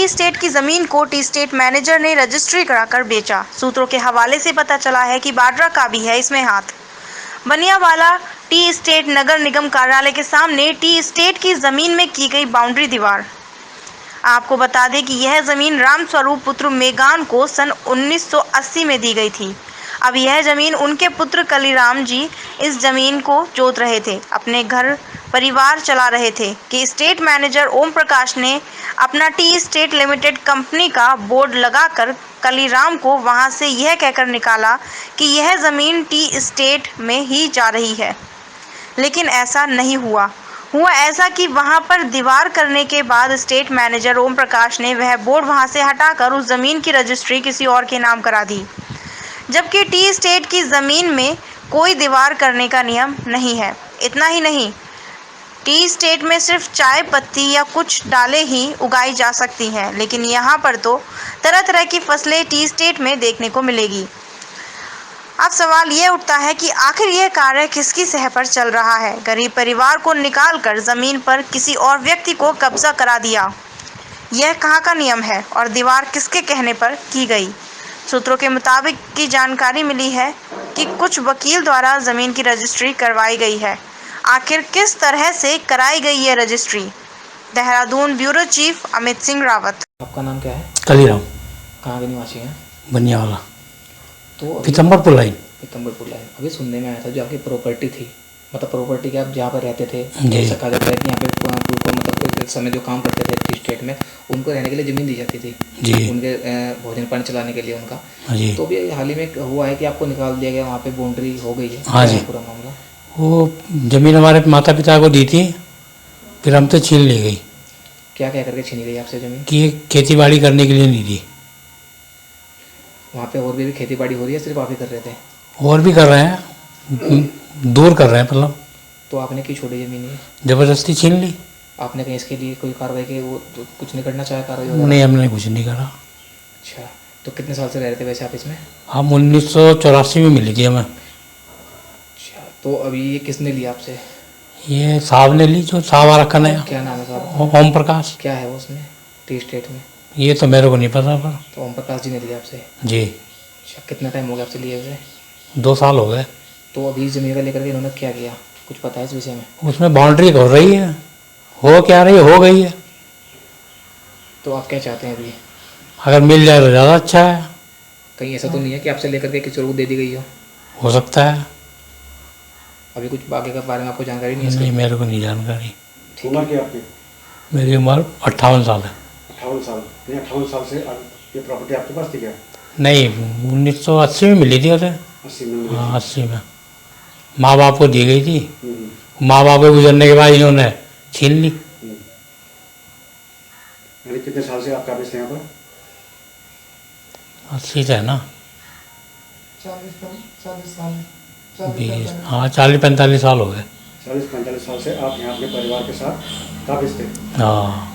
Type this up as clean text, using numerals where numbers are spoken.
T state की जमीन को टी स्टेट मैनेजर ने रजिस्ट्री कराकर बेचा। सूत्रों के हवाले से पता चला है कि बाड्रा का भी है इसमें हाथ। बनियावाला टी स्टेट नगर निगम कार्यालय के सामने टी स्टेट की जमीन में की गई बाउंड्री दीवार। आपको बता दें कि यह जमीन राम स्वरूप पुत्र मेगान को सन 1980 में दी गई थी। अब यह जमीन उनके पुत्र कलीराम जी इस जमीन को जोत रहे थे, अपने घर परिवार चला रहे थे कि स्टेट मैनेजर ओम प्रकाश ने अपना टी स्टेट लिमिटेड कंपनी का बोर्ड लगाकर कलीराम को वहां से यह कहकर निकाला कि यह जमीन टी स्टेट में ही जा रही है। लेकिन ऐसा नहीं हुआ ऐसा कि वहां पर दीवार करने के बाद स्टेट मैनेजर ओम प्रकाश ने वह बोर्ड वहां से हटाकर उस जमीन की रजिस्ट्री किसी और के नाम करा दी, जबकि टी स्टेट की जमीन में कोई दीवार करने का नियम नहीं है। इतना ही नहीं, टी स्टेट में सिर्फ चाय पत्ती या कुछ डालें ही उगाई जा सकती हैं, लेकिन यहाँ पर तो तरह तरह की फसलें टी स्टेट में देखने को मिलेगी। अब सवाल ये उठता है कि आखिर यह कार्य किसकी सह पर चल रहा है। गरीब परिवार को निकालकर जमीन पर किसी और व्यक्ति को कब्जा करा दिया, यह कहाँ का नियम है और दीवार किसके कहने पर की गई। सूत्रों के मुताबिक की जानकारी मिली है कि कुछ वकील द्वारा जमीन की रजिस्ट्री करवाई गई है। आखिर किस तरह से कराई गई ये registry. Dehradun bureau chief Amit Singh Rawat. आपका नाम क्या है? कलीराम। कहाँ के निवासी हैं? बनियावाला। तो पीतम्बरपुर लाइन। पीतम्बरपुर लाइन। अभी सुनने में आया था जो आपकी प्रॉपर्टी थी, मतलब प्रॉपर्टी के आप जहाँ पर रहते थे, जी, कहा जाता है कि यहाँ पे मतलब उस समय जो काम करते थे टी स्टेट में, उनको रहने के लिए ज़मीन दी जाती थी जी, उनके भोजन पानी चलाने के लिए उनका। जी। तो भी हाल ही में हुआ है कि आपको निकाल दिया गया, वहाँ पे बाउंड्री हो गई है। हाँ जी। पूरा मामला वो ज़मीन हमारे माता पिता को दी थी, फिर हमसे छीन ली गई। क्या क्या करके छीनी गई आपसे ज़मीन? कि ये खेती बाड़ी करने के लिए नहीं दी। वहाँ पे और भी खेती बाड़ी हो रही है, सिर्फ आप ही कर रहे थे? और भी कर रहे हैं, दूर कर रहे हैं मतलब। तो आपने क्यों छोड़ी ज़मीन ये? ज़बरदस्ती छीन ली। आपने कहीं इसके लिए कोई कार्रवाई की, वो तो कुछ नहीं करना चाहे कार्रवाई? नहीं, हमने कुछ नहीं करा। अच्छा, तो कितने साल से रह रहे थे वैसे आप इसमें? हम 1984 में मिली थी हमें। अच्छा, तो अभी ये किसने लिया आपसे? ये साहब ने ली, जो साहब आ रखा नया। क्या नाम है साहब? ओम प्रकाश। क्या है वो उसमें टी स्टेट में? ये तो मेरे को नहीं पता पर। तो ओम प्रकाश जी ने लिया आपसे? जी। अच्छा, कितना टाइम हो गया आपसे लिए हुए? 2 साल हो गए। तो अभी ज़मीन का लेकर के इन्होंने क्या किया, कुछ पता है इस विषय में? उसमें बाउंड्री हो रही है, हो क्या रही हो गई है। तो आप क्या चाहते हैं अभी? अगर मिल जाए तो ज़्यादा अच्छा है। कहीं ऐसा तो नहीं है कि आपसे लेकर के किसी और को दे दी गई हो सकता है। अभी कुछ आगे के बारे में आपको जानकारी नहीं है? नहीं, मेरे को नहीं जानकारी। उम्र क्या आपकी? मेरी उम्र 58 साल है। 58 साल? नहीं, 58 साल से ये प्रॉपर्टी आपके पास थी क्या? नहीं, 1980 में मिली थी उसे। 80 में मिली थी? हाँ, 80 में माँ बाप को दी गई थी। हम्म। माँ बाप के गुजरने के बाद इन्होंने छीन ली। यानी कितने साल से आप काबिज थे यहाँ पर? 80 से है ना, 40 साल। 20, हाँ 40-45 साल हो गए। 40-45 साल से आप यहाँ अपने परिवार के साथ काबिज थे? हाँ।